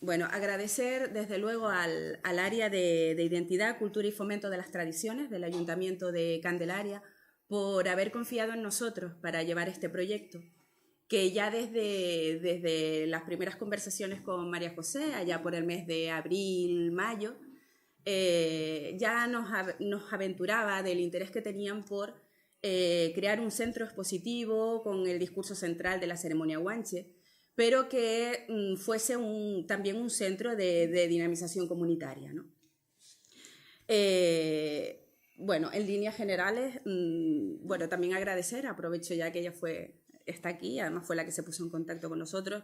Bueno, agradecer desde luego al área de Identidad, Cultura y Fomento de las Tradiciones del Ayuntamiento de Candelaria por haber confiado en nosotros para llevar este proyecto, que ya desde las primeras conversaciones con María José, allá por el mes de abril, mayo, ya nos aventuraba del interés que tenían por crear un centro expositivo con el discurso central de la ceremonia guanche, pero que fuese también un centro de dinamización comunitaria, ¿no? Bueno, en líneas generales, bueno, también agradecer, aprovecho ya que ella está aquí, además fue la que se puso en contacto con nosotros,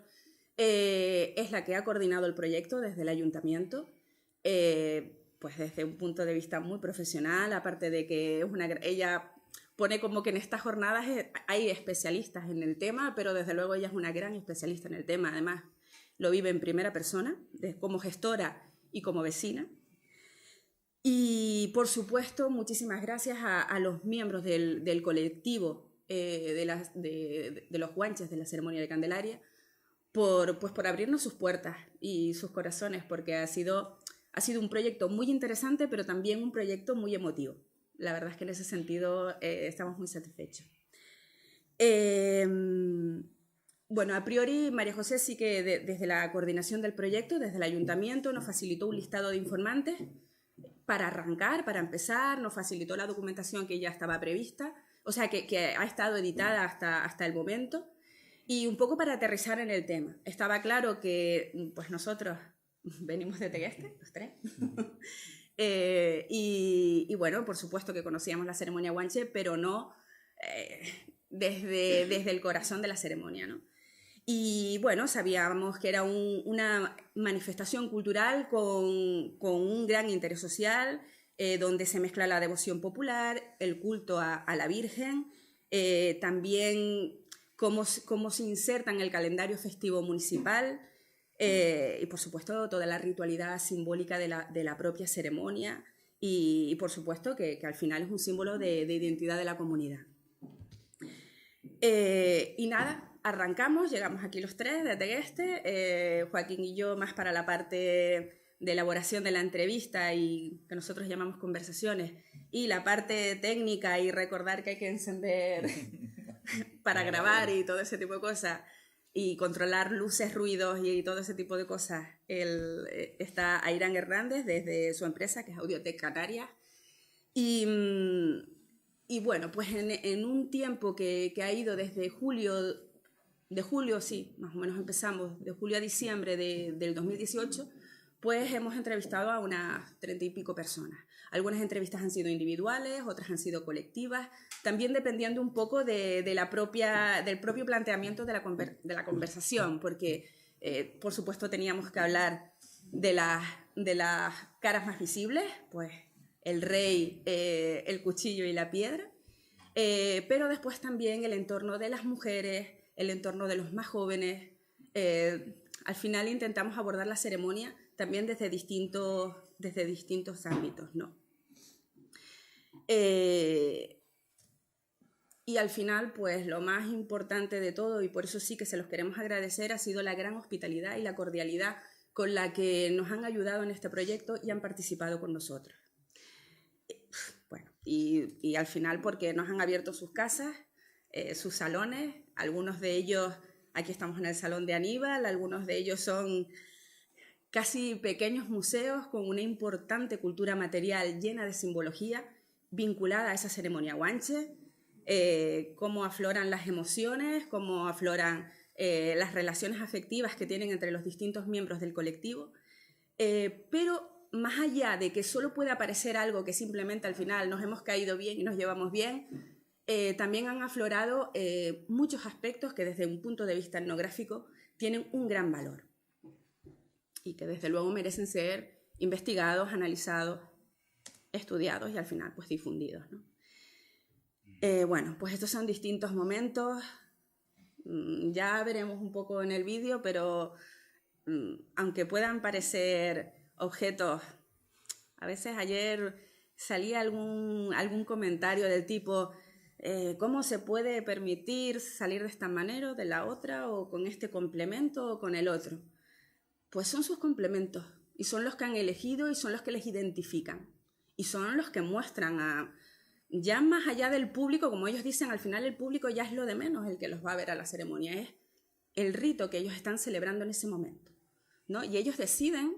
es la que ha coordinado el proyecto desde el ayuntamiento, pues desde un punto de vista muy profesional, aparte de que ella pone como que en estas jornadas hay especialistas en el tema, pero desde luego ella es una gran especialista en el tema, además lo vive en primera persona, como gestora y como vecina. Y por supuesto, muchísimas gracias a los miembros del colectivo de los guanches de la ceremonia de Candelaria por abrirnos sus puertas y sus corazones, porque ha sido un proyecto muy interesante, pero también un proyecto muy emotivo. La verdad es que en ese sentido estamos muy satisfechos. Bueno, a priori María José sí que desde la coordinación del proyecto, desde el ayuntamiento, nos facilitó un listado de informantes para arrancar, para empezar, nos facilitó la documentación que ya estaba prevista, o sea, que ha estado editada hasta el momento, y un poco para aterrizar en el tema. Estaba claro que pues nosotros venimos de Tegueste, los tres, y bueno, por supuesto que conocíamos la ceremonia guanche, pero no desde el corazón de la ceremonia, ¿no? Y bueno, sabíamos que era una manifestación cultural con un gran interés social, donde se mezcla la devoción popular, el culto a la Virgen, también cómo se inserta en el calendario festivo municipal, y por supuesto toda la ritualidad simbólica de la propia ceremonia, y por supuesto que al final es un símbolo de identidad de la comunidad. Y nada, arrancamos, llegamos aquí los tres de Tegueste, Joaquín y yo más para la parte de elaboración de la entrevista y que nosotros llamamos conversaciones, y la parte técnica y recordar que hay que encender para grabar y todo ese tipo de cosas, y controlar luces, ruidos y todo ese tipo de cosas. Está Airán Hernández desde su empresa, que es Audiotech Canarias, y bueno, pues en un tiempo que ha ido desde julio, sí, más o menos empezamos, de julio a diciembre del 2018, pues hemos entrevistado a unas 30 y pico personas. Algunas entrevistas han sido individuales, otras han sido colectivas, también dependiendo un poco del propio planteamiento de la conversación, porque por supuesto teníamos que hablar de las caras más visibles, pues el rey, el cuchillo y la piedra, pero después también el entorno de las mujeres, el entorno de los más jóvenes. Al final intentamos abordar la ceremonia también desde distintos ámbitos, ¿no? Y al final, pues lo más importante de todo, y por eso sí que se los queremos agradecer, ha sido la gran hospitalidad y la cordialidad con la que nos han ayudado en este proyecto y han participado con nosotros. Bueno, y al final porque nos han abierto sus casas, sus salones, algunos de ellos, aquí estamos en el Salón de Aníbal, algunos de ellos son casi pequeños museos con una importante cultura material llena de simbología vinculada a esa ceremonia guanche, cómo afloran las emociones, cómo afloran las relaciones afectivas que tienen entre los distintos miembros del colectivo, pero más allá de que solo pueda parecer algo que simplemente al final nos hemos caído bien y nos llevamos bien, también han aflorado muchos aspectos que desde un punto de vista etnográfico tienen un gran valor y que desde luego merecen ser investigados, analizados, estudiados y al final pues difundidos, ¿no? Bueno, pues estos son distintos momentos, ya veremos un poco en el vídeo, pero aunque puedan parecer objetos, a veces ayer salía algún comentario del tipo ¿cómo se puede permitir salir de esta manera o de la otra, o con este complemento o con el otro? Pues son sus complementos y son los que han elegido y son los que les identifican y son los que muestran ya más allá del público, como ellos dicen, al final el público ya es lo de menos el que los va a ver a la ceremonia, es el rito que ellos están celebrando en ese momento, ¿no? Y ellos deciden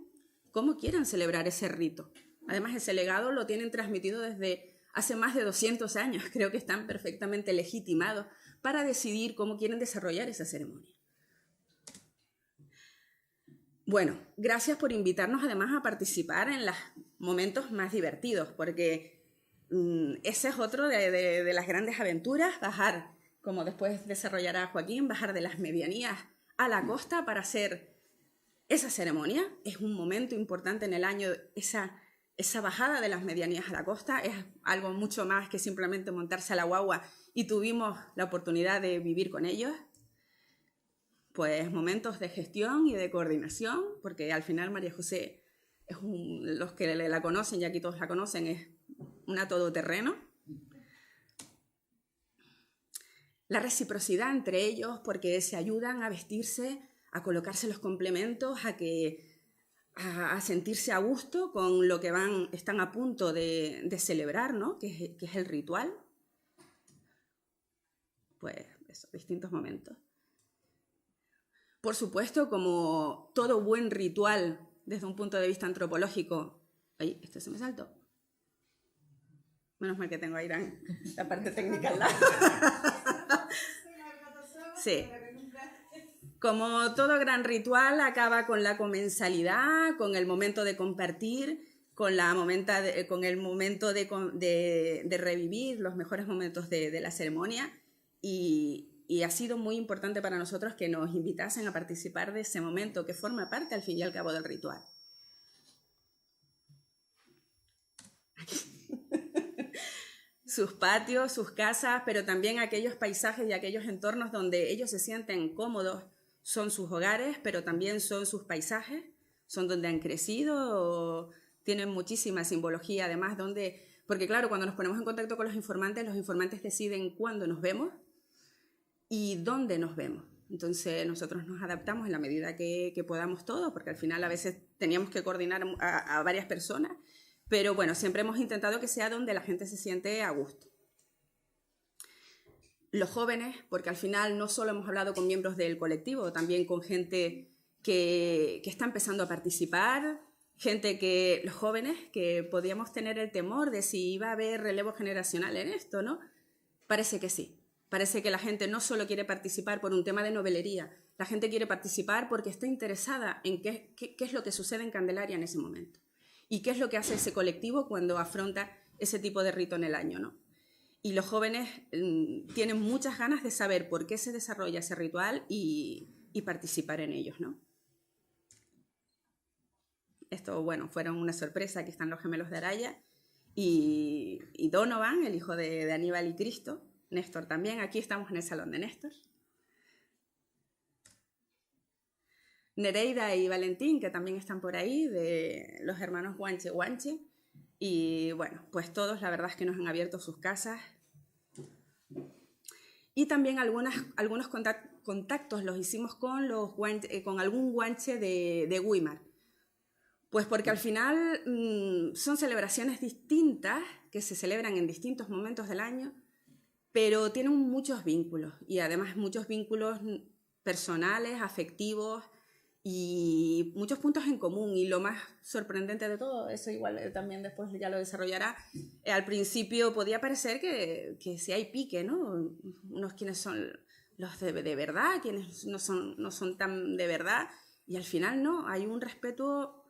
cómo quieren celebrar ese rito. Además, ese legado lo tienen transmitido desde hace más de 200 años. Creo que están perfectamente legitimados para decidir cómo quieren desarrollar esa ceremonia. Bueno, gracias por invitarnos además a participar en los momentos más divertidos, porque ese es otro de las grandes aventuras, bajar, como después desarrollará Joaquín, bajar de las medianías a la costa para hacer esa ceremonia. Es un momento importante en el año, esa bajada de las medianías a la costa es algo mucho más que simplemente montarse a la guagua, y tuvimos la oportunidad de vivir con ellos. Pues momentos de gestión y de coordinación, porque al final María José, los que la conocen, y aquí todos la conocen, es una todoterreno. La reciprocidad entre ellos, porque se ayudan a vestirse, a colocarse los complementos, a sentirse a gusto con lo que están a punto de celebrar, ¿no? Que es el ritual. Pues eso, distintos momentos. Por supuesto, como todo buen ritual desde un punto de vista antropológico... ¡Ay, este se me saltó! Menos mal que tengo a Irán, la parte técnica al lado. Sí. Como todo gran ritual, acaba con la comensalidad, con el momento de compartir, con el momento de revivir los mejores momentos de la ceremonia, y ha sido muy importante para nosotros que nos invitasen a participar de ese momento que forma parte al fin y al cabo del ritual. Sus patios, sus casas, pero también aquellos paisajes y aquellos entornos donde ellos se sienten cómodos, son sus hogares, pero también son sus paisajes, son donde han crecido, tienen muchísima simbología, además, porque claro, cuando nos ponemos en contacto con los informantes deciden cuándo nos vemos y dónde nos vemos. Entonces nosotros nos adaptamos en la medida que podamos todos, porque al final a veces teníamos que coordinar a varias personas, pero bueno, siempre hemos intentado que sea donde la gente se siente a gusto. Los jóvenes, porque al final no solo hemos hablado con miembros del colectivo, también con gente que está empezando a participar, los jóvenes que podíamos tener el temor de si iba a haber relevo generacional en esto, ¿no? Parece que sí. Parece que la gente no solo quiere participar por un tema de novelería, la gente quiere participar porque está interesada en qué es lo que sucede en Candelaria en ese momento y qué es lo que hace ese colectivo cuando afronta ese tipo de rito en el año, ¿no? Y los jóvenes tienen muchas ganas de saber por qué se desarrolla ese ritual y participar en ellos, ¿no? Esto, bueno, fueron una sorpresa. Aquí están los gemelos de Araya y Donovan, el hijo de Aníbal y Cristo. Néstor también, aquí estamos en el salón de Néstor. Nereida y Valentín, que también están por ahí, de los hermanos Guanche. Y bueno, pues todos la verdad es que nos han abierto sus casas. Y también algunos contactos los hicimos con algún guanche de Güímar. Pues porque al final son celebraciones distintas que se celebran en distintos momentos del año, pero tienen muchos vínculos, y además muchos vínculos personales, afectivos y muchos puntos en común. Y lo más sorprendente de todo, eso igual también después ya lo desarrollará, al principio podía parecer que si hay pique, ¿no? Unos quienes son los de verdad, quienes no son tan de verdad, y al final no, hay un respeto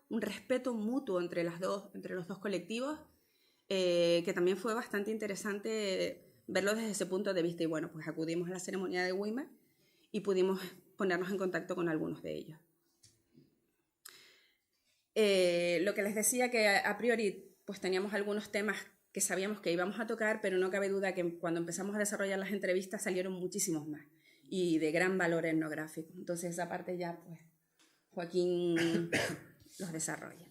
mutuo entre los dos colectivos, que también fue bastante interesante verlo desde ese punto de vista. Y bueno, pues acudimos a la ceremonia de Güímar y pudimos ponernos en contacto con algunos de ellos. Lo que les decía, que a priori pues teníamos algunos temas que sabíamos que íbamos a tocar, pero no cabe duda que cuando empezamos a desarrollar las entrevistas salieron muchísimos más y de gran valor etnográfico. Entonces esa parte ya pues Joaquín los desarrolla.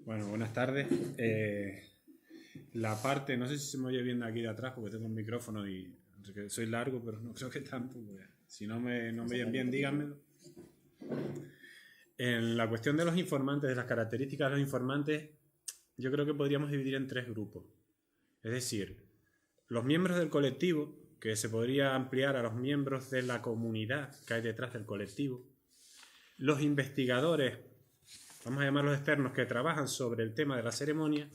Bueno, buenas tardes. La parte, no sé si se me oye bien de aquí de atrás porque tengo un micrófono y soy largo, pero no creo que tanto. Si no me oyen bien, díganmelo. En la cuestión de los informantes, de las características de los informantes, yo creo que podríamos dividir en 3 grupos. Es decir, los miembros del colectivo, que se podría ampliar a los miembros de la comunidad que hay detrás del colectivo, los investigadores, vamos a llamarlos externos, que trabajan sobre el tema de la ceremonia,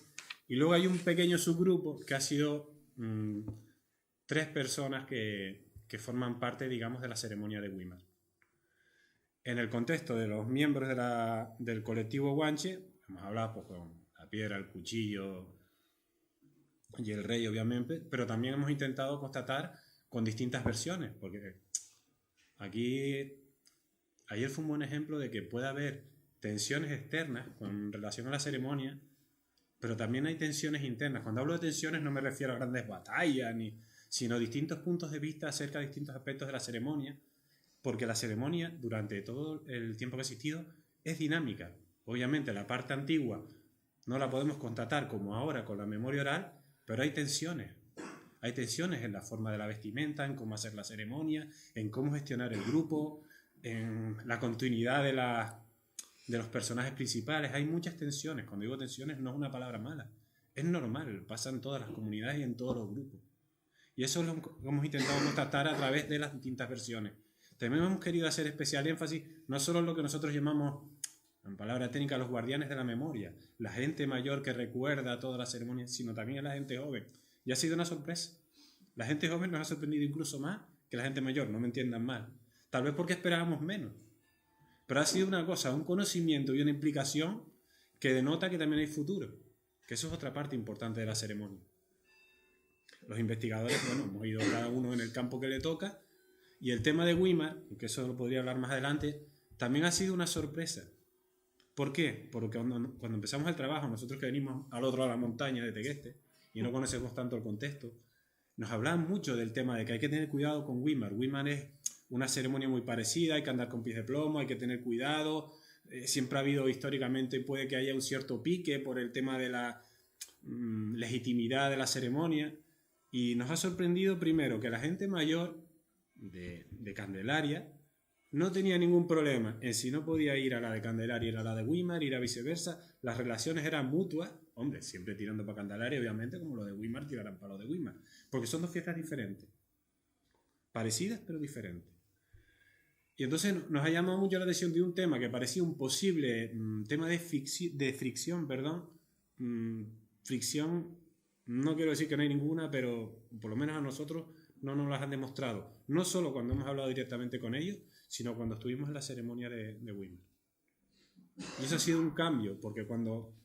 y luego hay un pequeño subgrupo que ha sido 3 personas que forman parte, digamos, de la ceremonia de Weimar. En el contexto de los miembros del colectivo Guanche, hemos hablado pues, con la piedra, el cuchillo y el rey, obviamente, pero también hemos intentado constatar con distintas versiones, porque aquí ayer fue un buen ejemplo de que puede haber tensiones externas con relación a la ceremonia, pero también hay tensiones internas. Cuando hablo de tensiones no me refiero a grandes batallas, sino distintos puntos de vista acerca de distintos aspectos de la ceremonia, porque la ceremonia, durante todo el tiempo que ha existido, es dinámica. Obviamente la parte antigua no la podemos constatar como ahora con la memoria oral, pero hay tensiones. Hay tensiones en la forma de la vestimenta, en cómo hacer la ceremonia, en cómo gestionar el grupo, en la continuidad de los personajes principales. Hay muchas tensiones. Cuando digo tensiones no es una palabra mala. Es normal, pasa en todas las comunidades y en todos los grupos. Y eso lo hemos intentado constatar a través de las distintas versiones. También hemos querido hacer especial énfasis no solo en lo que nosotros llamamos, en palabra técnica, los guardianes de la memoria, la gente mayor que recuerda toda la ceremonia, sino también a la gente joven. Y ha sido una sorpresa. La gente joven nos ha sorprendido incluso más que la gente mayor, no me entiendan mal. Tal vez porque esperábamos menos. Pero ha sido una cosa, un conocimiento y una implicación que denota que también hay futuro. Que eso es otra parte importante de la ceremonia. Los investigadores, bueno, hemos ido cada uno en el campo que le toca. Y el tema de Weimar, que eso lo podría hablar más adelante, también ha sido una sorpresa. ¿Por qué? Porque cuando empezamos el trabajo, nosotros que venimos al otro lado de la montaña de Tegueste y no conocemos tanto el contexto, nos hablaban mucho del tema de que hay que tener cuidado con Weimar. Weimar es una ceremonia muy parecida, hay que andar con pies de plomo, hay que tener cuidado. Siempre ha habido históricamente, puede que haya un cierto pique por el tema de la legitimidad de la ceremonia. Y nos ha sorprendido primero que la gente mayor de Candelaria no tenía ningún problema en si no podía ir a la de Candelaria, ir a la de Weimar, ir a viceversa. Las relaciones eran mutuas, hombre, siempre tirando para Candelaria, obviamente, como los de Weimar tirarán para los de Weimar, porque son 2 fiestas diferentes, parecidas pero diferentes. Y entonces nos ha llamado mucho la atención de un tema que parecía un posible tema de fricción, fricción, no quiero decir que no hay ninguna, pero por lo menos a nosotros no nos las han demostrado, no solo cuando hemos hablado directamente con ellos, sino cuando estuvimos en la ceremonia de Weimar. Y eso ha sido un cambio, porque cuando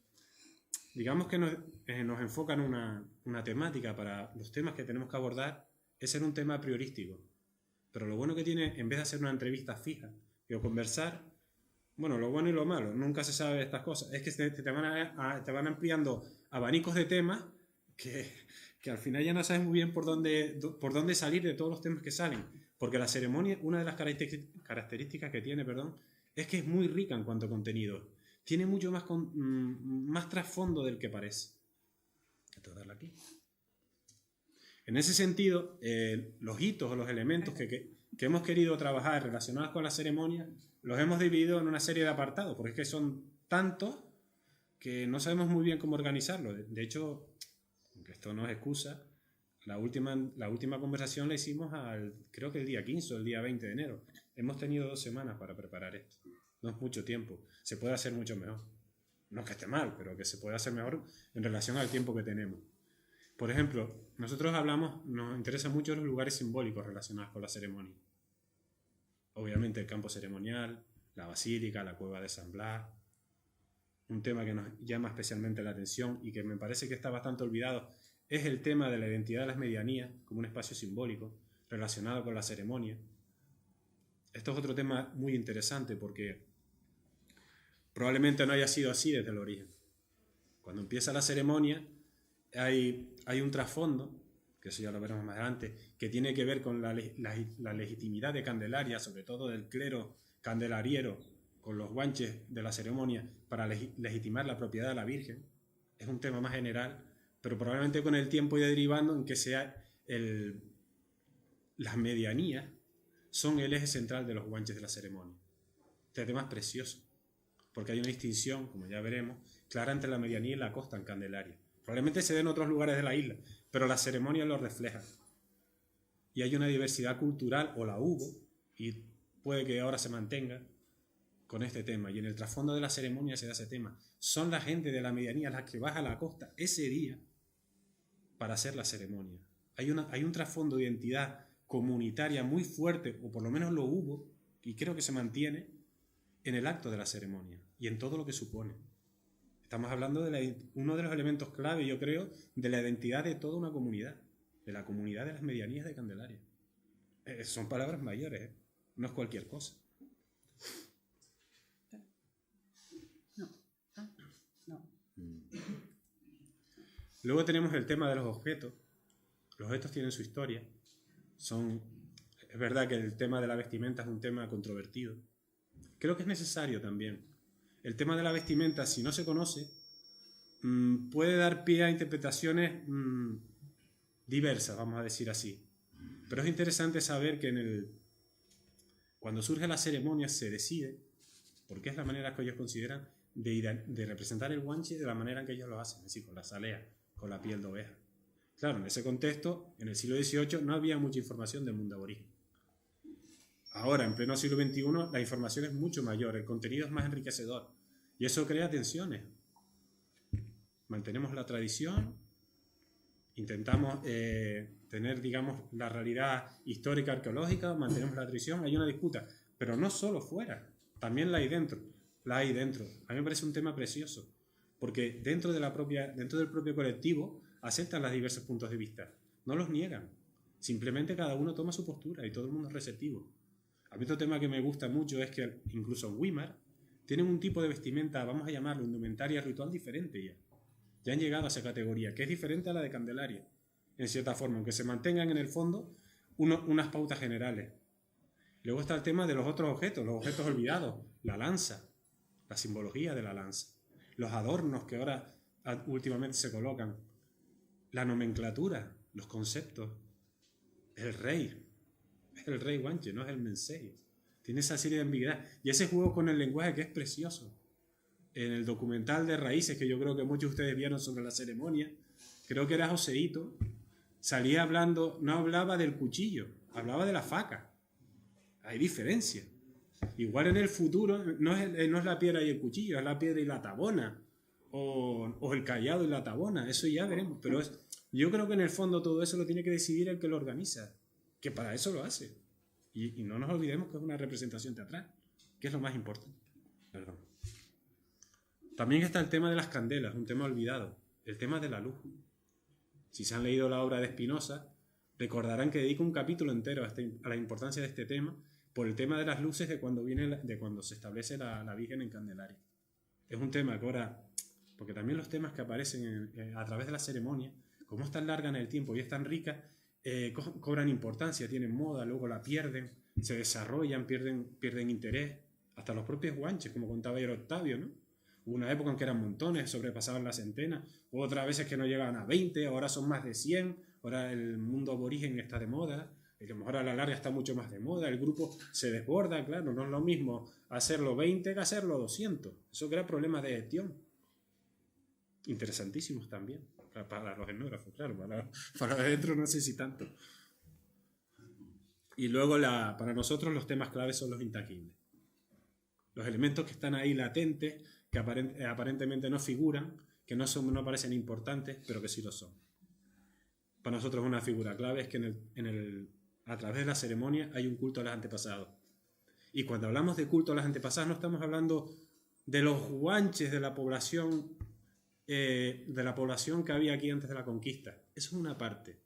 digamos que nos enfocan una temática para los temas que tenemos que abordar, es ser un tema priorístico. Pero lo bueno que tiene, en vez de hacer una entrevista fija o conversar, bueno, lo bueno y lo malo, nunca se sabe de estas cosas, es que te van ampliando abanicos de temas que al final ya no sabes muy bien por dónde salir de todos los temas que salen. Porque la ceremonia, una de las características que tiene, es que es muy rica en cuanto a contenido. Tiene mucho más trasfondo del que parece. Voy a darle aquí. En ese sentido, los hitos o los elementos que hemos querido trabajar relacionados con la ceremonia, los hemos dividido en una serie de apartados, porque es que son tantos que no sabemos muy bien cómo organizarlo. De hecho, aunque esto no es excusa, la última conversación la hicimos creo que el día 15 o el día 20 de enero. Hemos tenido 2 semanas para preparar esto. No es mucho tiempo. Se puede hacer mucho mejor. No es que esté mal, pero que se puede hacer mejor en relación al tiempo que tenemos. Por ejemplo, nosotros nos interesan mucho los lugares simbólicos relacionados con la ceremonia. Obviamente el campo ceremonial, la basílica, la cueva de San Blas. Un tema que nos llama especialmente la atención y que me parece que está bastante olvidado es el tema de la identidad de las medianías como un espacio simbólico relacionado con la ceremonia. Esto es otro tema muy interesante porque probablemente no haya sido así desde el origen. Cuando empieza la ceremonia hay un trasfondo, que eso ya lo veremos más adelante, que tiene que ver con la legitimidad de Candelaria, sobre todo del clero candelariero, con los guanches de la ceremonia para legitimar la propiedad de la Virgen. Es un tema más general, pero probablemente con el tiempo irá derivando en que las medianías son el eje central de los guanches de la ceremonia. Este tema es precioso. porque hay una distinción, como ya veremos, clara entre la medianía y la costa en Candelaria. Probablemente se dé en otros lugares de la isla, pero las ceremonias lo reflejan. Y hay una diversidad cultural, o la hubo, y puede que ahora se mantenga con este tema. Y en el trasfondo de la ceremonia se da ese tema. Son la gente de la medianía las que baja a la costa ese día para hacer la ceremonia. Hay un trasfondo de identidad comunitaria muy fuerte, o por lo menos lo hubo, y creo que se mantiene en el acto de la ceremonia y en todo lo que supone. Estamos hablando de uno de los elementos clave, yo creo, de la identidad de toda una comunidad, de la comunidad de las medianías de Candelaria. Son palabras mayores, no es cualquier cosa. No. Luego tenemos el tema de los objetos. Los objetos tienen su historia. Es verdad que el tema de la vestimenta es un tema controvertido. Creo que es necesario también. El tema de la vestimenta, si no se conoce, puede dar pie a interpretaciones diversas, vamos a decir así. Pero es interesante saber que cuando surge la ceremonia se decide, porque es la manera que ellos consideran de representar el guanche de la manera en que ellos lo hacen, es decir, con la salea, con la piel de oveja. Claro, en ese contexto, en el siglo XVIII no había mucha información del mundo aborigen. Ahora, en pleno siglo XXI, la información es mucho mayor, el contenido es más enriquecedor y eso crea tensiones. Mantenemos la tradición, intentamos tener, digamos, la realidad histórica, arqueológica, mantenemos la tradición, hay una disputa, pero no solo fuera, también la hay dentro. A mí me parece un tema precioso, porque dentro del propio colectivo aceptan los diversos puntos de vista, no los niegan, simplemente cada uno toma su postura y todo el mundo es receptivo. A mí otro tema que me gusta mucho es que incluso en Weimar tienen un tipo de vestimenta, vamos a llamarlo indumentaria ritual diferente ya. Ya han llegado a esa categoría, que es diferente a la de Candelaria, en cierta forma, aunque se mantengan en el fondo unas pautas generales. Luego está el tema de los otros objetos, los objetos olvidados, la lanza, la simbología de la lanza, los adornos que ahora últimamente se colocan, la nomenclatura, los conceptos, el rey guanche, no es el mensei. Tiene esa serie de ambigüedad. Y ese juego con el lenguaje que es precioso. En el documental de Raíces, que yo creo que muchos de ustedes vieron sobre la ceremonia, creo que era Joseito, salía hablando, no hablaba del cuchillo, hablaba de la faca. Hay diferencia. Igual en el futuro no es la piedra y el cuchillo, es la piedra y la tabona, o el callado y la tabona, eso ya veremos. Pero yo creo que en el fondo todo eso lo tiene que decidir el que lo organiza, que para eso lo hace. Y no nos olvidemos que es una representación teatral, que es lo más importante. Perdón. También está el tema de las candelas, un tema olvidado, el tema de la luz. Si se han leído la obra de Spinoza, recordarán que dedico un capítulo entero a la importancia de este tema, por el tema de las luces de cuando se establece la Virgen en Candelaria. Es un tema que ahora, porque también los temas que aparecen a través de la ceremonia, como es tan larga en el tiempo y es tan rica, cobran importancia, tienen moda, luego la pierden, se desarrollan, pierden interés, hasta los propios guanches, como contaba ayer Octavio, ¿no? Hubo una época en que eran montones, sobrepasaban la centena, hubo otras veces que no llegaban a 20, ahora son más de 100, ahora el mundo aborigen está de moda, que a lo mejor a la larga está mucho más de moda, el grupo se desborda, claro, no es lo mismo hacerlo 20 que hacerlo 200, eso crea problemas de gestión, interesantísimos también, para los etnógrafos, claro, para adentro no sé si tanto. Y luego para nosotros los temas claves son los intangibles, los elementos que están ahí latentes, que aparentemente no figuran, que no parecen importantes, pero que sí lo son. Para nosotros una figura clave es que a través de la ceremonia hay un culto a los antepasados. Y cuando hablamos de culto a los antepasados no estamos hablando de los guanches de la población que había aquí antes de la conquista. Eso es una parte.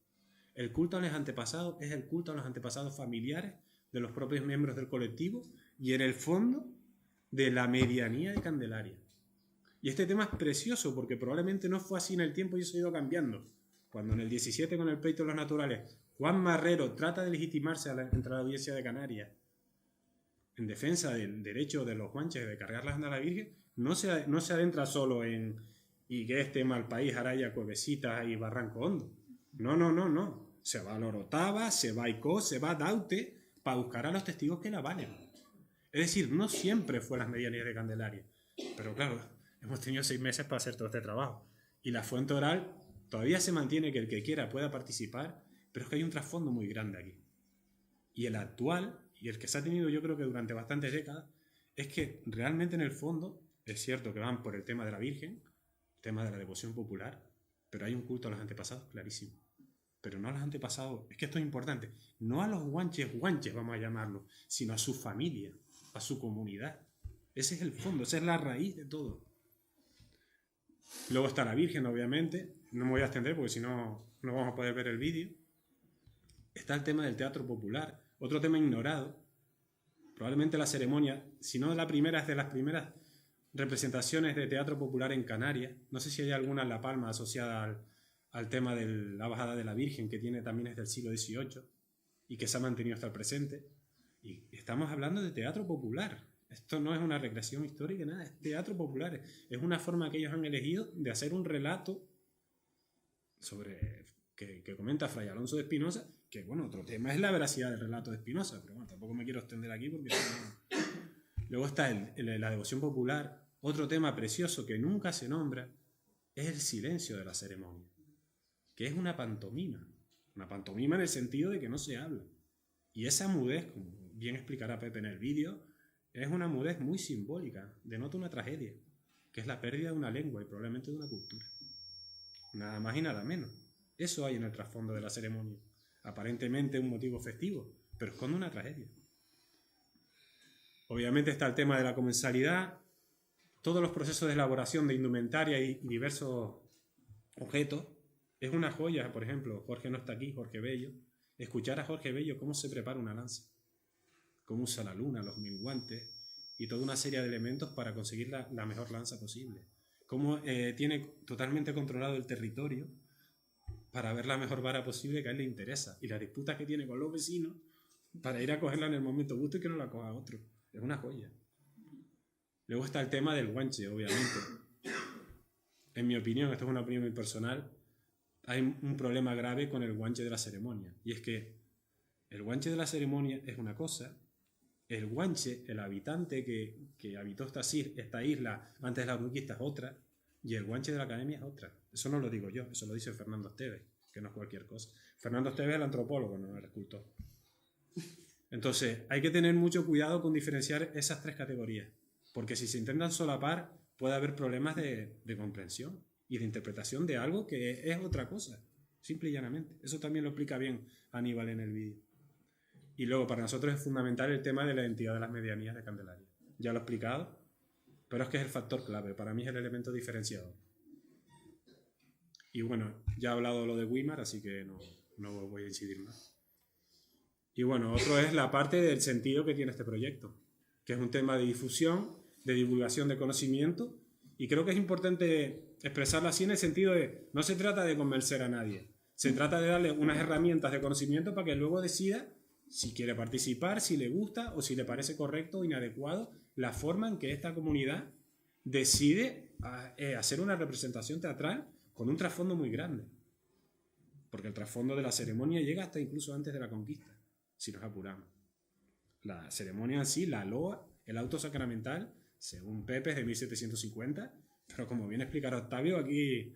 El culto a los antepasados es el culto a los antepasados familiares de los propios miembros del colectivo y en el fondo de la medianía de Candelaria. Y este tema es precioso porque probablemente no fue así en el tiempo y eso ha ido cambiando. Cuando en el 17 con el pleito de los naturales Juan Marrero trata de legitimarse entre la audiencia de Canarias en defensa del derecho de los guanches de cargar la anda a la Virgen, no se adentra solo en y que es tema al país, Araya, Cuevecitas y Barranco Hondo. No. Se va a Lorotava, se va a Icó, se va a Daute para buscar a los testigos que la valen. Es decir, no siempre fue las medianías de Candelaria. Pero claro, hemos tenido 6 meses para hacer todo este trabajo. Y la fuente oral todavía se mantiene que el que quiera pueda participar, pero es que hay un trasfondo muy grande aquí. Y el actual, y el que se ha tenido yo creo que durante bastantes décadas, es que realmente en el fondo es cierto que van por el tema de la Virgen, el tema de la devoción popular, pero hay un culto a los antepasados clarísimo. Pero no a los antepasados, es que esto es importante, no a los guanches, vamos a llamarlo, sino a su familia, a su comunidad. Ese es el fondo, esa es la raíz de todo. Luego está la Virgen, obviamente, no me voy a extender porque si no, no vamos a poder ver el vídeo. Está el tema del teatro popular, otro tema ignorado. Probablemente la ceremonia, si no la primera, es de las primeras representaciones de teatro popular en Canarias. No sé si hay alguna en La Palma asociada al tema de la bajada de la Virgen, que también es del siglo XVIII y que se ha mantenido hasta el presente. Y estamos hablando de teatro popular. Esto no es una recreación histórica, nada, es teatro popular. Es una forma que ellos han elegido de hacer un relato sobre que comenta Fray Alonso de Espinosa, que bueno, otro tema es la veracidad del relato de Espinosa, pero bueno, tampoco me quiero extender aquí porque no. Luego está la devoción popular. Otro tema precioso que nunca se nombra es el silencio de la ceremonia, que es una pantomima en el sentido de que no se habla. Y esa mudez, como bien explicará Pepe en el vídeo, es una mudez muy simbólica, denota una tragedia, que es la pérdida de una lengua y probablemente de una cultura. Nada más y nada menos. Eso hay en el trasfondo de la ceremonia. Aparentemente un motivo festivo, pero esconde una tragedia. Obviamente está el tema de la comensalidad, todos los procesos de elaboración de indumentaria y diversos objetos. Es una joya, por ejemplo, Jorge no está aquí, Jorge Bello. Escuchar a Jorge Bello cómo se prepara una lanza, cómo usa la luna, los minguantes y toda una serie de elementos para conseguir la mejor lanza posible. Cómo tiene totalmente controlado el territorio para ver la mejor vara posible que a él le interesa. Y las disputas que tiene con los vecinos para ir a cogerla en el momento justo y que no la coja otro. Es una joya. Luego está el tema del guanche, obviamente. En mi opinión, esto es una opinión muy personal, hay un problema grave con el guanche de la ceremonia. Y es que el guanche de la ceremonia es una cosa, el guanche, el habitante que habitó esta isla antes de la conquista es otra, y el guanche de la academia es otra. Eso no lo digo yo, eso lo dice Fernando Esteves, que no es cualquier cosa. Fernando Esteves es el antropólogo, no el escultor. Entonces, hay que tener mucho cuidado con diferenciar esas 3 categorías, porque si se intentan solapar, puede haber problemas de comprensión y de interpretación de algo que es otra cosa, simple y llanamente. Eso también lo explica bien Aníbal en el vídeo. Y luego, para nosotros es fundamental el tema de la identidad de las medianías de Candelaria. Ya lo he explicado, pero es que es el factor clave, para mí es el elemento diferenciador. Y bueno, ya he hablado de lo de Weimar, así que no voy a incidir más. Y bueno, otro es la parte del sentido que tiene este proyecto, que es un tema de difusión, de divulgación de conocimiento, y creo que es importante expresarlo así en el sentido de, no se trata de convencer a nadie, se trata de darle unas herramientas de conocimiento para que luego decida si quiere participar, si le gusta o si le parece correcto o inadecuado la forma en que esta comunidad decide hacer una representación teatral con un trasfondo muy grande. Porque el trasfondo de la ceremonia llega hasta incluso antes de la conquista, si nos apuramos. La ceremonia en sí, la loa, el auto sacramental, según Pepe, es de 1750, pero como bien explicará Octavio, aquí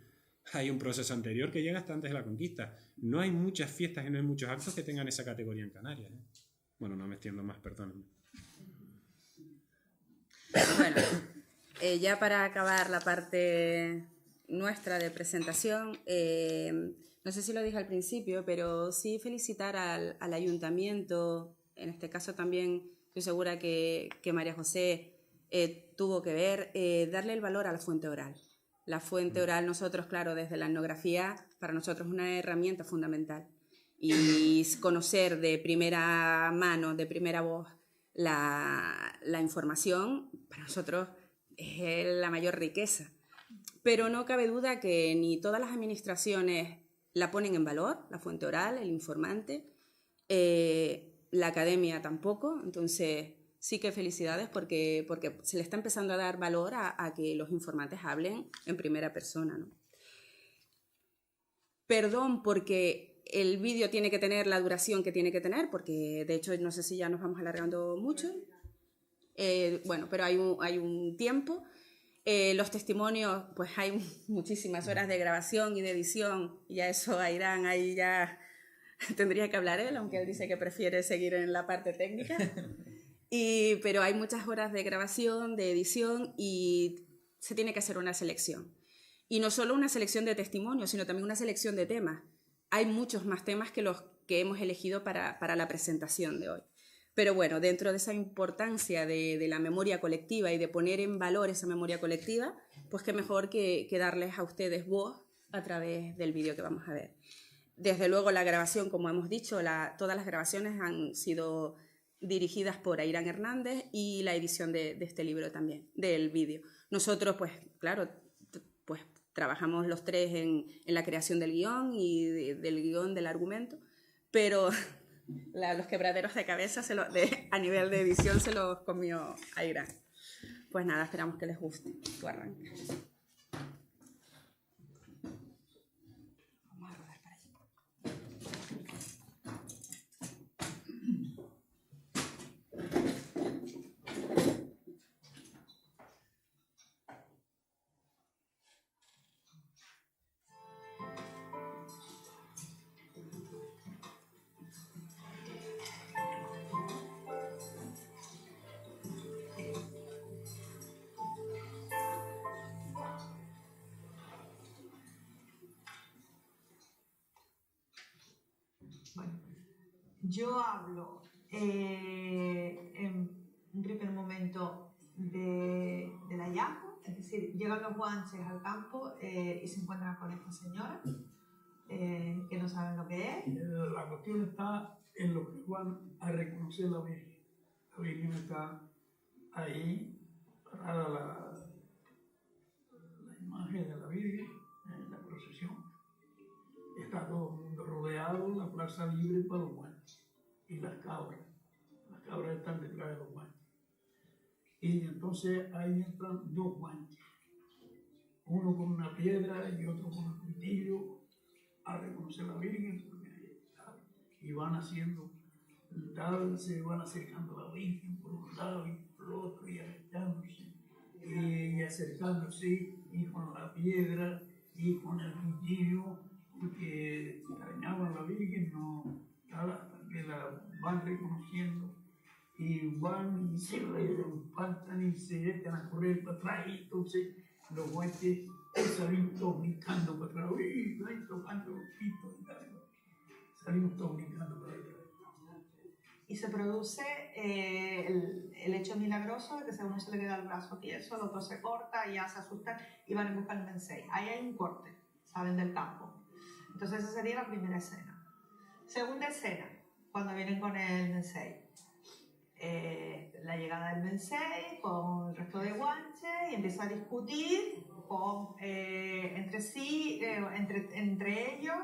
hay un proceso anterior que llega hasta antes de la conquista. No hay muchas fiestas y no hay muchos actos que tengan esa categoría en Canarias. Bueno, no me extiendo más, perdónenme. Bueno, ya para acabar la parte nuestra de presentación, no sé si lo dije al principio, pero sí felicitar al ayuntamiento, en este caso también estoy segura que María José tuvo que ver, darle el valor a la fuente oral. La fuente oral, nosotros, claro, desde la etnografía, para nosotros es una herramienta fundamental. Y conocer de primera mano, de primera voz, la información, para nosotros es la mayor riqueza. Pero no cabe duda que ni todas las administraciones la ponen en valor, la fuente oral, el informante, la academia tampoco. Entonces, sí que felicidades porque se le está empezando a dar valor a que los informantes hablen en primera persona, ¿no? Perdón porque el vídeo tiene que tener la duración que tiene que tener, porque de hecho no sé si ya nos vamos alargando mucho. Bueno, pero hay un tiempo. Los testimonios, pues hay muchísimas horas de grabación y de edición, y a eso Airán ahí ya tendría que hablar él, aunque él dice que prefiere seguir en la parte técnica. Pero hay muchas horas de grabación, de edición, y se tiene que hacer una selección. Y no solo una selección de testimonios, sino también una selección de temas. Hay muchos más temas que los que hemos elegido para la presentación de hoy. Pero bueno, dentro de esa importancia de la memoria colectiva y de poner en valor esa memoria colectiva, pues qué mejor que darles a ustedes voz a través del vídeo que vamos a ver. Desde luego la grabación, como hemos dicho, todas las grabaciones han sido dirigidas por Airán Hernández, y la edición de este libro también, del vídeo. Nosotros, pues claro, pues trabajamos los tres en la creación del guión y del guión del argumento, pero los quebraderos de cabeza a nivel de edición se los comió Airán. Pues nada, esperamos que les guste. Tú arranca. Bueno, yo hablo en un primer momento del hallazgo, es decir, llegan los guanches al campo y se encuentran con esta señora que no saben lo que es. La cuestión está en lo que van a reconocer la Virgen. La Virgen está ahí, parada la imagen de la Virgen en la procesión. Está todo el mundo rodeado, la plaza libre para los guantes. Y las cabras están detrás de los guantes. Y entonces ahí entran dos guantes. Uno con una piedra y otro con un cuchillo a reconocer a la Virgen. Y van haciendo tal, se van acercando a la Virgen por un lado y por el otro, y acercándose, y con la piedra y con el cuchillo, porque extrañaban a la Virgen, no, hasta que la van reconociendo, y van y se levantan y se echan a correr para atrás, y entonces los guantes salimos todos brincando para atrás, y tocando los pitos y tal, salimos todos brincando para atrás. Y se produce el hecho milagroso de que a uno se le queda el brazo tieso, el otro se corta y ya se asustan y van a buscar el mensei. Ahí hay un corte, salen del campo. Entonces esa sería la primera escena. Segunda escena, cuando vienen con el mensei. La llegada del mensei con el resto de guanches y empieza a discutir entre sí, entre ellos,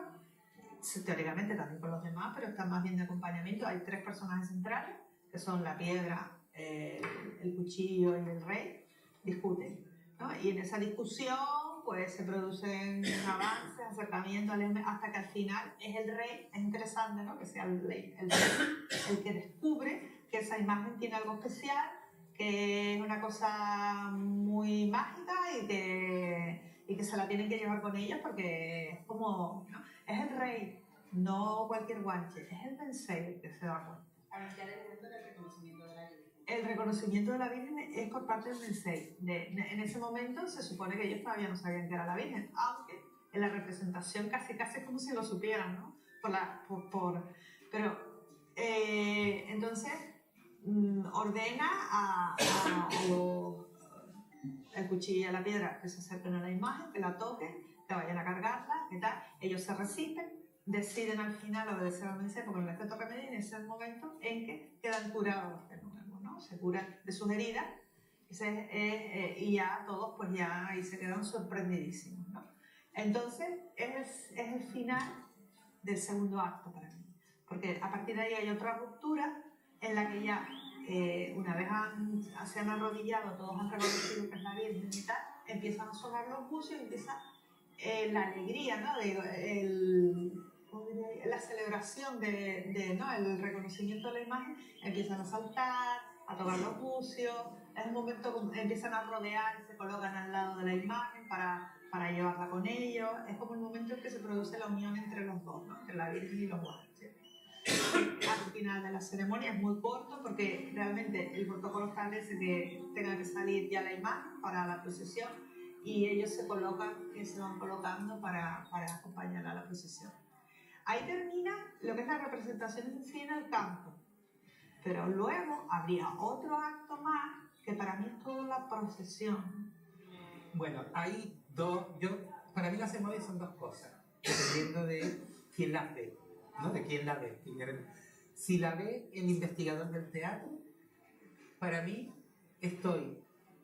teóricamente también con los demás, pero están más bien de acompañamiento. Hay tres personajes centrales, que son la piedra, el cuchillo y el rey, discuten, ¿no? Y en esa discusión pues se producen avances, acercamientos, hasta que al final es el rey. Es interesante, ¿no?, que sea el rey el que descubre que esa imagen tiene algo especial, que es una cosa muy mágica y que se la tienen que llevar con ellos, porque es como, ¿no?, es el rey, no cualquier guanche, es el mensei el que se da cuenta. Ahora ya el momento del reconocimiento de la Virgen. El reconocimiento de la Virgen es por parte del mensei. En ese momento se supone que ellos todavía no sabían que era la Virgen, aunque en la representación casi como si lo supieran, ¿no? Pero entonces ordena el cuchillo y a la piedra que se acerquen a la imagen, que la toquen, que vayan a cargarla, que tal. Ellos se resisten, deciden al final obedecer al mensei porque no les queda remedio, y en ese momento en que quedan curados los fenómenos, ¿no? Se curan de sus heridas y ya todos pues ya ahí se quedan sorprendidísimos, ¿no? Entonces es el final del segundo acto para mí, porque a partir de ahí hay otra ruptura en la que ya una vez se han arrodillado, todos han reconocido que es la Virgen y tal, empiezan a sonar los bucios y empieza la alegría, ¿no? La celebración ¿no?, el reconocimiento de la imagen. Empiezan a saltar, a tocar los bucios. Es un momento que empiezan a rodear y se colocan al lado de la imagen para llevarla con ellos. Es como el momento en que se produce la unión entre los dos, ¿no? Entre la Virgen y los guanches. Al final de la ceremonia es muy corto porque realmente el protocolo establece que tenga que salir ya la imagen para la procesión y ellos se van colocando para acompañar a la procesión. Ahí termina lo que es la representación en sí en el campo, pero luego habría otro acto más que para mí es toda la procesión. Bueno, hay para mí las ceremonias son dos cosas, dependiendo de quién las ve, ¿no? De quién la ve. Si la ve el investigador del teatro, para mí estoy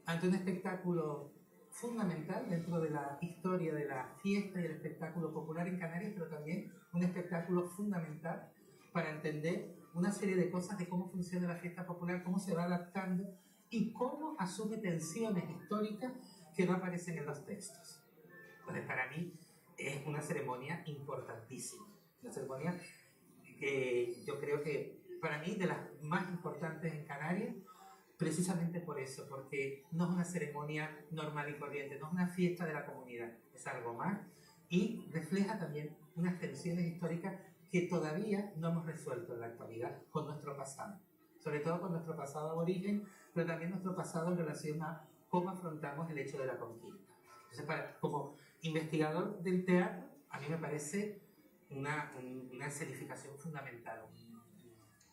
ante un espectáculo fundamental dentro de la historia de la fiesta y el espectáculo popular en Canarias, pero también un espectáculo fundamental para entender una serie de cosas de cómo funciona la fiesta popular, cómo se va adaptando y cómo asume tensiones históricas que no aparecen en los textos. Entonces, para mí es una ceremonia importantísima, una ceremonia que yo creo que para mí de las más importantes en Canarias, precisamente por eso, porque no es una ceremonia normal y corriente, no es una fiesta de la comunidad, es algo más y refleja también unas tensiones históricas que todavía no hemos resuelto en la actualidad con nuestro pasado, sobre todo con nuestro pasado aborigen, pero también nuestro pasado en relación a cómo afrontamos el hecho de la conquista. Entonces, como investigador del teatro, a mí me parece una escenificación fundamental,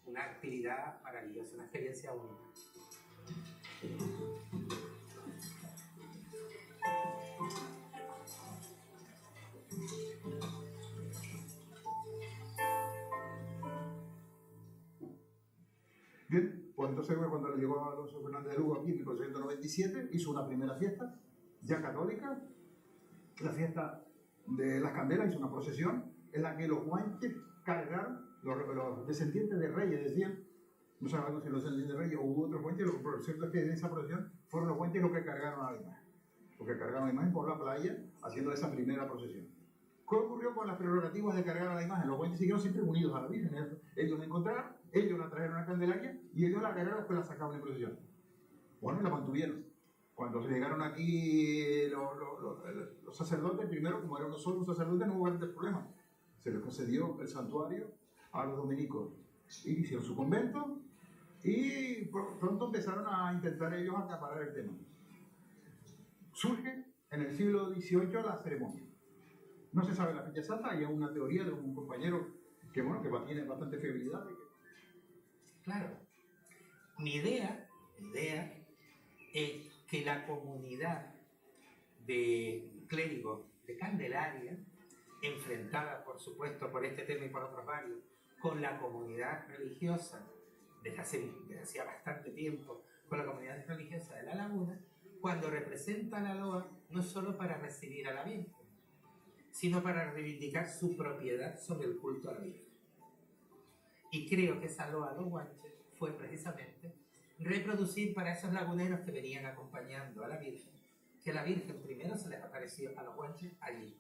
una actividad maravillosa, una experiencia única. Bien, pues entonces cuando llegó Alonso Fernández de Lugo aquí en 1497, hizo una primera fiesta, ya católica, la fiesta de las candelas, hizo una procesión en la que los guanches cargaron, los descendientes de reyes decían, no sabemos si los descendientes de reyes o hubo otros guanches, lo cierto es que en esa procesión fueron los guanches los que cargaron a la imagen, por la playa haciendo esa primera procesión. ¿Qué ocurrió con las prerrogativas de cargar a la imagen? Los guanches siguieron siempre unidos a la Virgen. Ellos la encontraron, ellos la trajeron a Candelaria y ellos la cargaron, después la sacaban en procesión. Bueno, la mantuvieron. Cuando llegaron aquí los sacerdotes, primero, como eran solo un sacerdote, no hubo grandes problemas. Se les concedió el santuario a los dominicos. Y hicieron su convento y pronto empezaron a intentar ellos acaparar el tema. Surge en el siglo XVIII la ceremonia. No se sabe la fecha exacta, hay una teoría de un compañero que tiene bastante fiabilidad. Claro, mi idea es que la comunidad de clérigos de Candelaria, enfrentada por supuesto por este tema y por otros varios, con la comunidad religiosa desde hacía bastante tiempo, con la comunidad religiosa de La Laguna, cuando representa la loa, no es solo para recibir a la Virgen, sino para reivindicar su propiedad sobre el culto a la Virgen. Y creo que esa loa a los guanches fue precisamente reproducir para esos laguneros que venían acompañando a la Virgen, que la Virgen primero se les apareció a los guanches allí,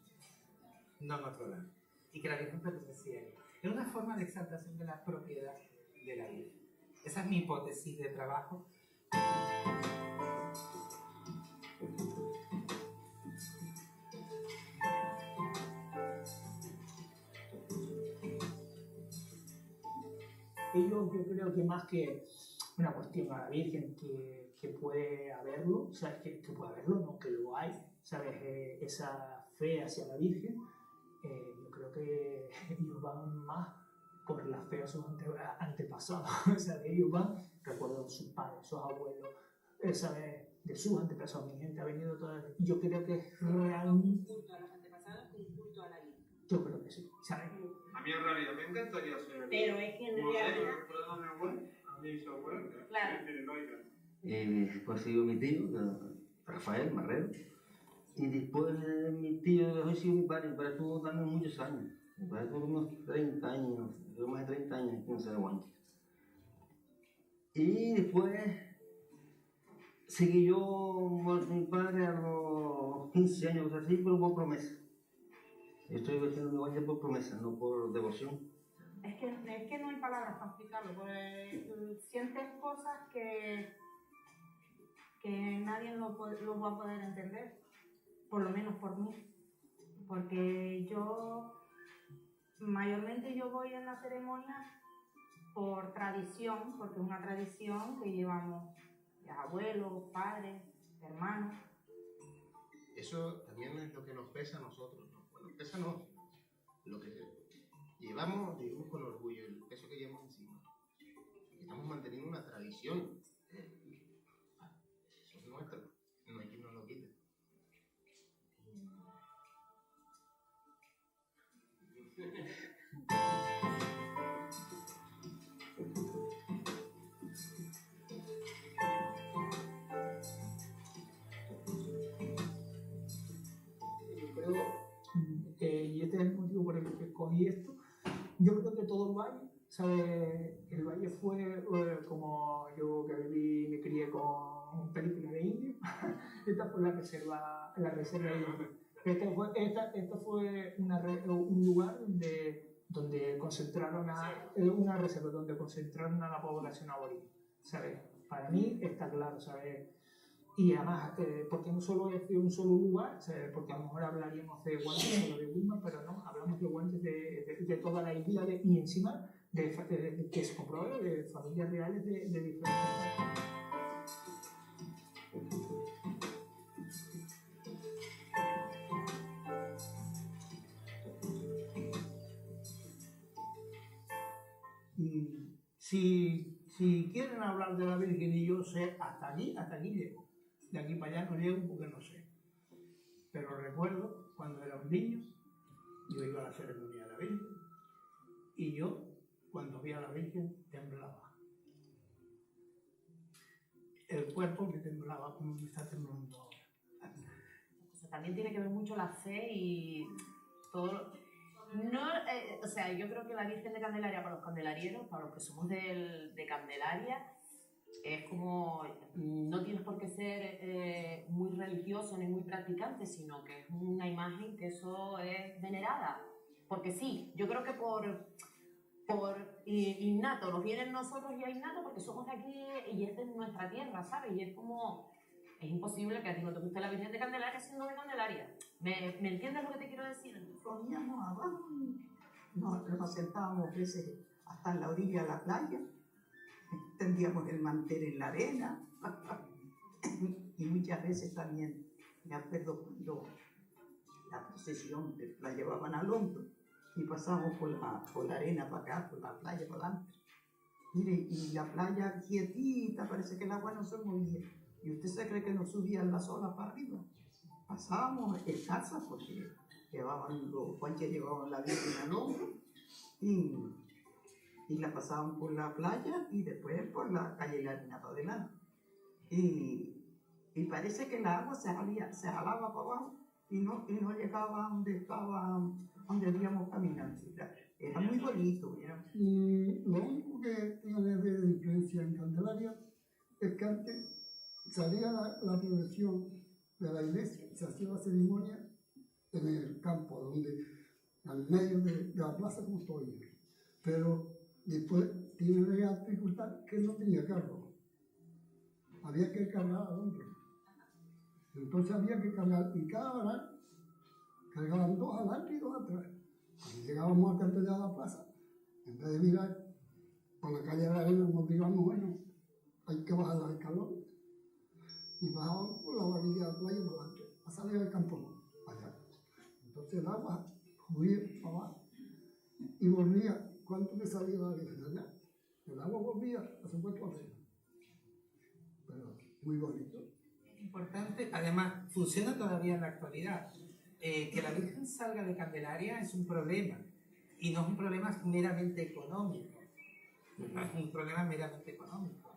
no en otro lado, y que la Virgen pertenecía a ellos. Era una forma de exaltación de la propiedad de la Virgen. Esa es mi hipótesis de trabajo. Ellos, yo creo que más que una cuestión a la Virgen que puede haberlo, o sea, que puede haberlo, no, que lo hay, ¿sabes? Esa fe hacia la Virgen, yo creo que ellos van más por la fe a sus antepasados, o sea, ellos van, recuerdo sus padres, sus abuelos, ¿sabes? De sus antepasados, mi gente ha venido toda, y yo creo que es realmente... Un culto a los antepasados que un culto a la Virgen. Yo creo que sí, ¿sabes? A mí en realidad me encantaría ser. Pero es que en realidad. A mi abuelo, Claro. Pues sido mi tío, Rafael Marrero, y después mi tío ha sido mi padre, pero estuvo también muchos años, tuvo unos 30 años, más de 30 años en San Juan. Y después seguí yo con mi padre a los 15 años, así, pero por promesa. Estoy haciendo mi guanche por promesa, no por devoción. Es que no hay palabras para explicarlo, porque sientes cosas que nadie lo va a poder entender, por lo menos por mí. Porque mayormente yo voy en la ceremonia por tradición, porque es una tradición que llevamos abuelos, padres, hermanos. Eso también es lo que nos pesa a nosotros, ¿no? Bueno, pesa no, lo que llevamos con orgullo, el peso que llevamos encima. Estamos manteniendo una tradición. Eso es nuestro, no hay quien nos lo quite. Y este es el motivo por el que escogí esto. Yo creo que todo el valle, ¿sabes? El valle fue como yo que viví, me crié con películas de indio. Esta fue la reserva indio. Esta fue un lugar donde concentraron una reserva donde concentraron a la población aborigen, ¿sabes? Para mí está claro, ¿sabes? Y además, porque no solo es de un solo lugar, ¿sabes? Porque a lo mejor hablaríamos de Guantes o de Wilma, pero no, hablamos de Guantes de toda la isla y encima que se comprueba de familias reales de diferentes partes. Si quieren hablar de la Virgen y yo sé, hasta aquí llego. De aquí para allá no llego porque no sé. Pero recuerdo cuando era un niño, yo iba a la ceremonia de la Virgen y yo, cuando vi a la Virgen, temblaba. El cuerpo me temblaba como me está temblando ahora. O sea, también tiene que ver mucho la fe y todo. No, o sea, yo creo que la Virgen de Candelaria para los candelarieros, para los que somos de Candelaria, es como, no tienes por qué ser muy religioso ni muy practicante, sino que es una imagen que eso es venerada. Porque sí, yo creo que por innato, nos viene en nosotros ya innato porque somos de aquí y es de nuestra tierra, ¿sabes? Y es como, es imposible que a ti no te guste la Virgen de Candelaria siendo de Candelaria. ¿Me entiendes lo que te quiero decir? Poníamos abajo, nos sentábamos a veces hasta en la orilla de la playa, tendíamos el mantel en la arena y muchas veces también, me acuerdo cuando la procesión la llevaban al hombro y pasábamos por la arena para acá, por la playa para adelante. Mire, y la playa quietita, parece que el agua no se movía. ¿Y usted se cree que nos subían las olas para arriba? Pasábamos en casa porque los guanches llevaban la Virgen al hombro y la pasaban por la playa y después por la calle La Harina para adelante. Y parece que el agua se jalaba para abajo y no llegaba donde habíamos caminando. Era muy bonito. Lo único que tiene de diferencia en Candelaria es que antes salía la procesión de la iglesia y se hacía la ceremonia en el campo, al medio de la plaza como estoy. Pero después tiene la dificultad que no tenía carro. Había que cargar al hombre. Entonces había que cargar, y cada hora cargaban dos adelante y dos atrás. Cuando llegábamos a Candelaria a la plaza, en vez de mirar por la calle de la arena, nos digamos, bueno, hay que bajar la escalón. Y bajábamos por la orilla de la playa por delante, a salir del campo, allá. Entonces el agua subía para abajo y volvía. ¿Cuánto me salía la Virgen allá? El agua volvía a su puesto arriba. Pero muy bonito. Importante, además, funciona todavía en la actualidad. Que la Virgen salga de Candelaria es un problema, y no es un problema meramente económico. No es un problema meramente económico.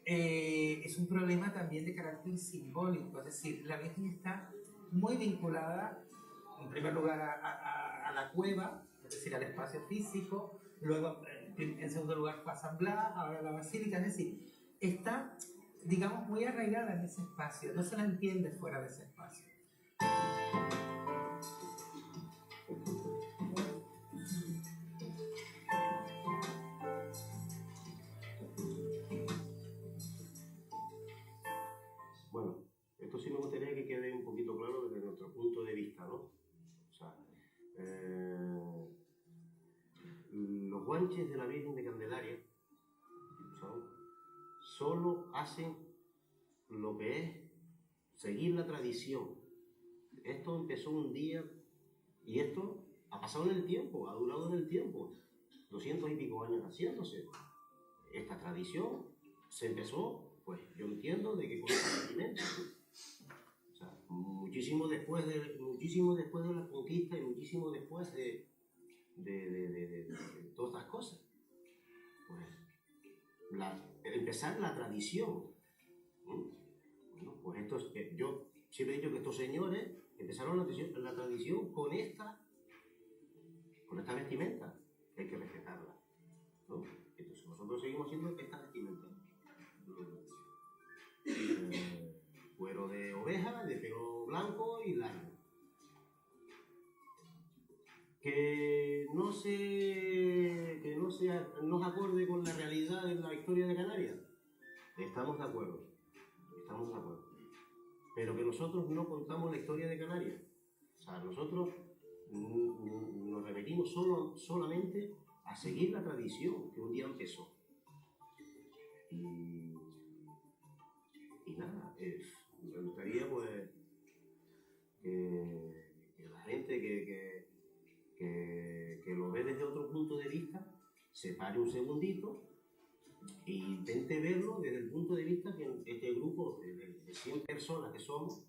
Es un problema también de carácter simbólico, es decir, la Virgen está muy vinculada, en primer lugar, a la cueva, es decir, al espacio físico, luego, en segundo lugar, a San Blas, ahora la basílica, es decir, está, digamos, muy arraigada en ese espacio, no se la entiende fuera de ese espacio. hacen lo que es seguir la tradición. Esto empezó un día y esto ha pasado en el tiempo, ha durado en el tiempo, 200 y pico años haciéndose. Esta tradición se empezó, pues yo entiendo, de que con el continente. O sea, muchísimo después de la conquista y muchísimo después de todas estas cosas. Pues, empezar la tradición. Bueno, pues yo siempre he dicho que estos señores empezaron la tradición con esta vestimenta, que hay que respetarla, ¿no? Entonces nosotros seguimos siendo esta vestimenta. Cuero de oveja, de pelo blanco y largo. Que no se acorde con la realidad de la historia de Canarias. Estamos de acuerdo. Pero que nosotros no contamos la historia de Canarias. O sea, nosotros nos remitimos solamente a seguir la tradición que un día empezó. Y nada, me gustaría pues que la gente que lo ve desde otro punto de vista se pare un segundito e intente verlo desde el punto de vista que este grupo de 100 personas que somos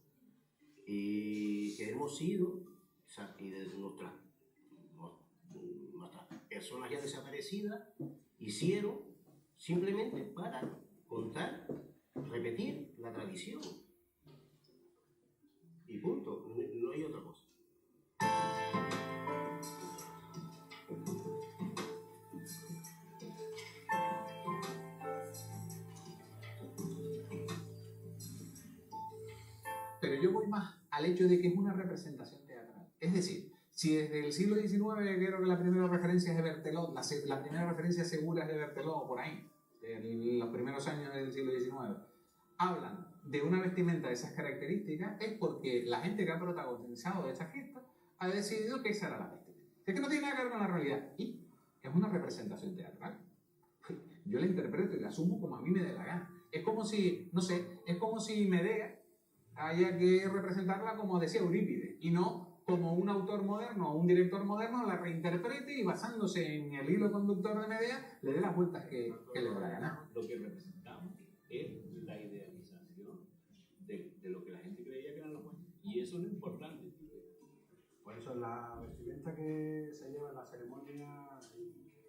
y que hemos sido, o sea, y de nuestras personas ya desaparecidas, hicieron simplemente para contar, repetir la tradición. Y punto, no hay otra cosa. Pero yo voy más al hecho de que es una representación teatral. Es decir, si desde el siglo XIX creo que la primera referencia es de Berthelot, la primera referencia segura es de Berthelot, por ahí, en los primeros años del siglo XIX, hablan de una vestimenta de esas características, es porque la gente que ha protagonizado esta fiesta ha decidido que esa era la vestimenta. Es que no tiene nada que ver con la realidad. Y es una representación teatral. Yo la interpreto y la asumo como a mí me dé la gana. Es como si, no sé, es como si Medea haya que representarla como decía Eurípides, y no como un autor moderno o un director moderno la reinterprete y basándose en el hilo conductor de Medea le dé las vueltas que le dé la gana. Lo que representamos es la idealización de lo que la gente creía que eran los buenos. Y eso es lo importante. Por eso la vestimenta que se lleva en la ceremonia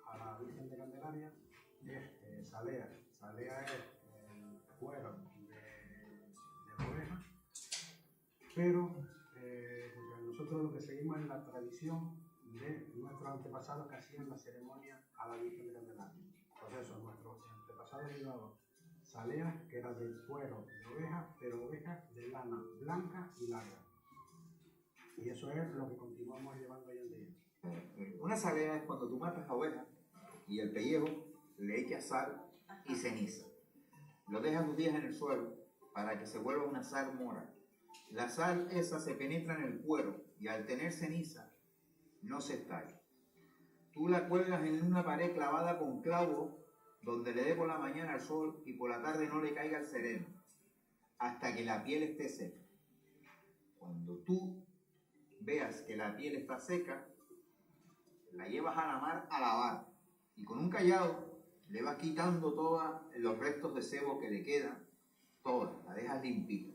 a la Virgen de Candelaria es salea. Salea es el cuero de oveja, pero nosotros lo que seguimos es la tradición de nuestros antepasados que hacían la ceremonia a la Virgen de Candelaria. Por eso nuestros antepasados llevaban saleas que eran del cuero de oveja, pero ovejas de lana blanca y larga. Y eso es lo que continuamos llevando hoy en día. Una salea es cuando tú matas a oveja y el pellejo le echas sal y ceniza. Lo dejas 2 días en el suelo para que se vuelva una sal mora. La sal esa se penetra en el cuero y al tener ceniza no se estalla. Tú la cuelgas en una pared clavada con clavos donde le dé por la mañana el sol y por la tarde no le caiga el sereno, hasta que la piel esté seca. Cuando tú veas que la piel está seca, la llevas a la mar a lavar y con un callado le vas quitando todos los restos de sebo que le quedan, todas, la dejas limpita.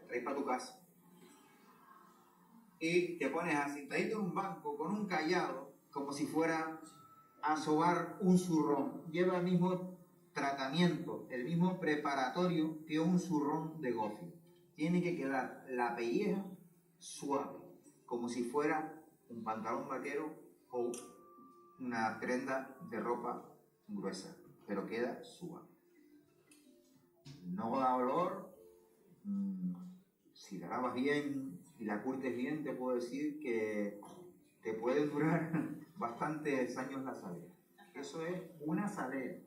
La traes para tu casa y te pones así, sentadito en un banco con un callado, como si fuera a sobar un zurrón. Lleva el mismo tratamiento, el mismo preparatorio que un zurrón de gofio. Tiene que quedar la pelleja suave, como si fuera un pantalón vaquero o una prenda de ropa gruesa, pero queda suave. No da olor. Si la lavas bien y la curtes bien, te puedo decir que te puede durar bastantes años la salea. Eso es una salea.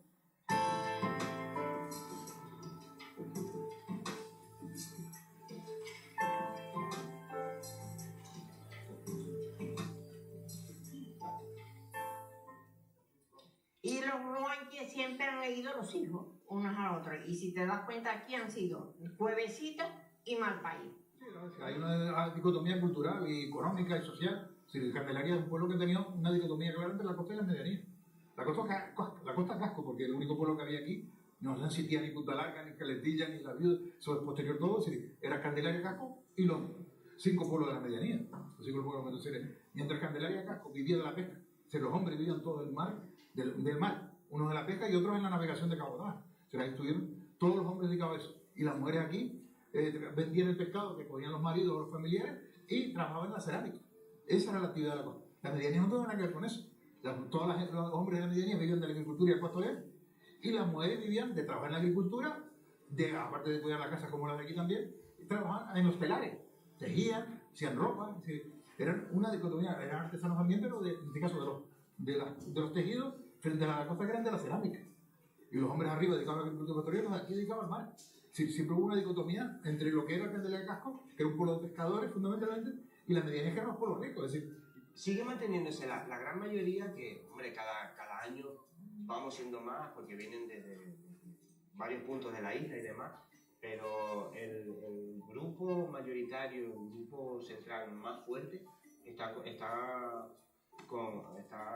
Y los guanches siempre ido los hijos unos a otros. Y si te das cuenta, aquí han sido Cuevecita y Malpaís. Hay una dicotomía cultural y económica y social. Si Candelaria es un pueblo que tenía una dicotomía clara entre la costa y la medianía. La costa casco, porque el único pueblo que había aquí no existía ni Punta Larga, ni Caletilla, ni La Viuda, eso es posterior todo, era Candelaria, Casco y los 5 pueblos de la medianía. Los 5 pueblos de la mientras Candelaria y Casco vivía de la pesca. O sea, los hombres vivían todos del mar, unos de la pesca y otros en la navegación de cabotaje. O sea, ahí estuvieron todos los hombres dedicados a eso. Y las mujeres aquí vendían el pescado que podían los maridos o los familiares y trabajaban en la cerámica. Esa era la actividad de la costa. La medianía no tiene nada que ver con eso. Todos los hombres de la medianía vivían de la agricultura y el pastoreo, y las mujeres vivían de trabajar en la agricultura, aparte de cuidar la casa como la de aquí también, y trabajaban en los telares, tejían, hacían ropa, eran una dicotomía, eran artesanos también, pero en este caso de los tejidos, frente a la costa que eran de la cerámica. Y los hombres arriba dedicaban a la agricultura y pastoreo, los de aquí dedicaban al mar. Siempre hubo una dicotomía entre lo que era Candelaria Casco, que era un pueblo de pescadores fundamentalmente, y la medianía que eran los pueblos ricos, es decir, sigue manteniéndose la gran mayoría que, hombre, cada año vamos siendo más porque vienen desde varios puntos de la isla y demás, pero el grupo mayoritario, el grupo central más fuerte está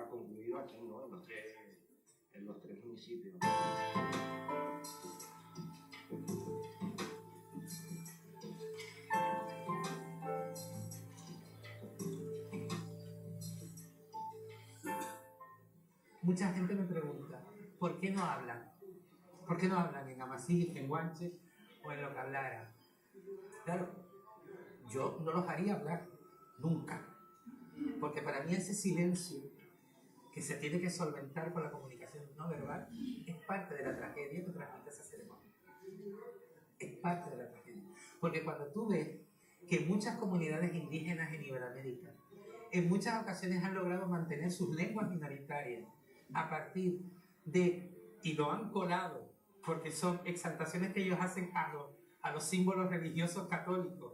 concluido aquí, ¿no? En los tres municipios. Mucha gente me pregunta, ¿por qué no hablan? ¿Por qué no hablan en Amasí, en Guanche o en lo que hablara? Claro, yo no los haría hablar, nunca. Porque para mí ese silencio que se tiene que solventar con la comunicación no verbal es parte de la tragedia que transmite esa ceremonia. Es parte de la tragedia. Porque cuando tú ves que muchas comunidades indígenas en Iberoamérica en muchas ocasiones han logrado mantener sus lenguas minoritarias a partir de, y lo han colado, porque son exaltaciones que ellos hacen a los símbolos religiosos católicos,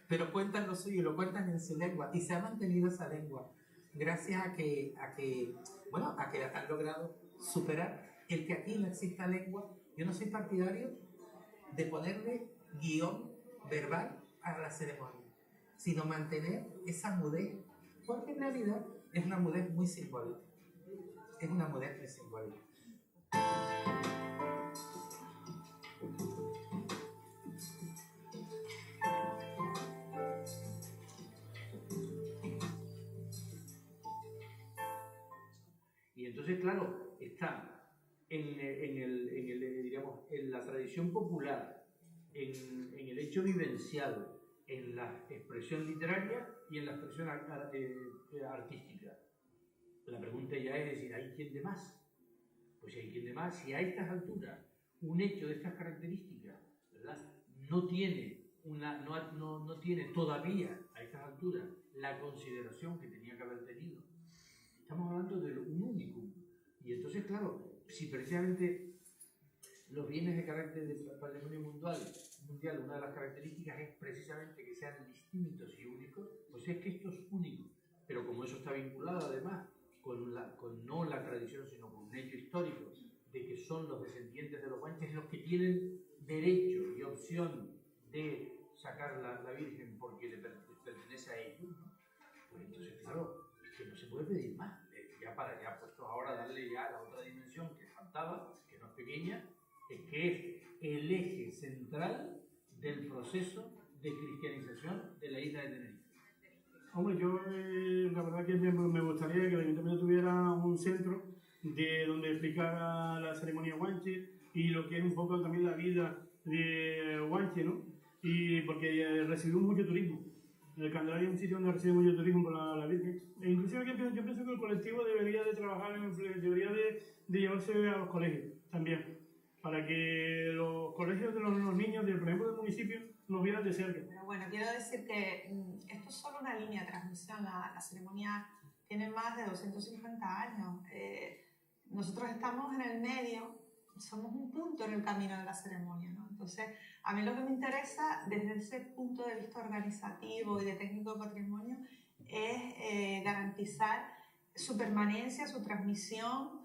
pero cuentan lo suyo, lo cuentan en su lengua, y se ha mantenido esa lengua gracias a que han logrado superar el que aquí no exista lengua. Yo no soy partidario de ponerle guión verbal a la ceremonia, sino mantener esa mudez, porque en realidad es una mudez muy simbólica. Es una mudez muy simbólica. Y entonces, claro, está en la tradición popular, en el hecho vivencial, en la expresión literaria y en la expresión artística. La pregunta ya es decir, ¿hay quién de más? Pues hay quien de más. Si a estas alturas un hecho de estas características, ¿verdad?, no tiene todavía a estas alturas la consideración que tenía que haber tenido, estamos hablando de un únicum. Y entonces, claro, si precisamente los bienes de carácter de patrimonio mundial, una de las características es precisamente que sean distintos y únicos, pues es que esto es único. Pero como eso está vinculado además con no la tradición, sino con un hecho histórico de que son los descendientes de los guanches los que tienen derecho y opción de sacar la Virgen porque le pertenece a ellos, ¿no? Pues entonces, claro, es que no se puede pedir más. Ya puestos ahora a darle ya la otra dimensión que faltaba, que no es pequeña, es que es el eje central del proceso de cristianización de la isla de Tenerife. Hombre, yo la verdad que me gustaría que el Ayuntamiento tuviera un centro donde explicara la ceremonia guanche y lo que es un poco también la vida de guanche, ¿no? Y porque recibimos mucho turismo. El Candelaria es un sitio donde recibe mucho turismo por la Virgen. E inclusive yo pienso que el colectivo debería de trabajar, debería de llevarse a los colegios también, para que los colegios de los niños, por ejemplo, del municipio, nos vieran de cerca. Pero bueno, quiero decir que esto es solo una línea de transmisión. La ceremonia tiene más de 250 años. Nosotros estamos en el medio, somos un punto en el camino de la ceremonia, ¿no? Entonces, a mí lo que me interesa desde ese punto de vista organizativo y de técnico de patrimonio es garantizar su permanencia, su transmisión,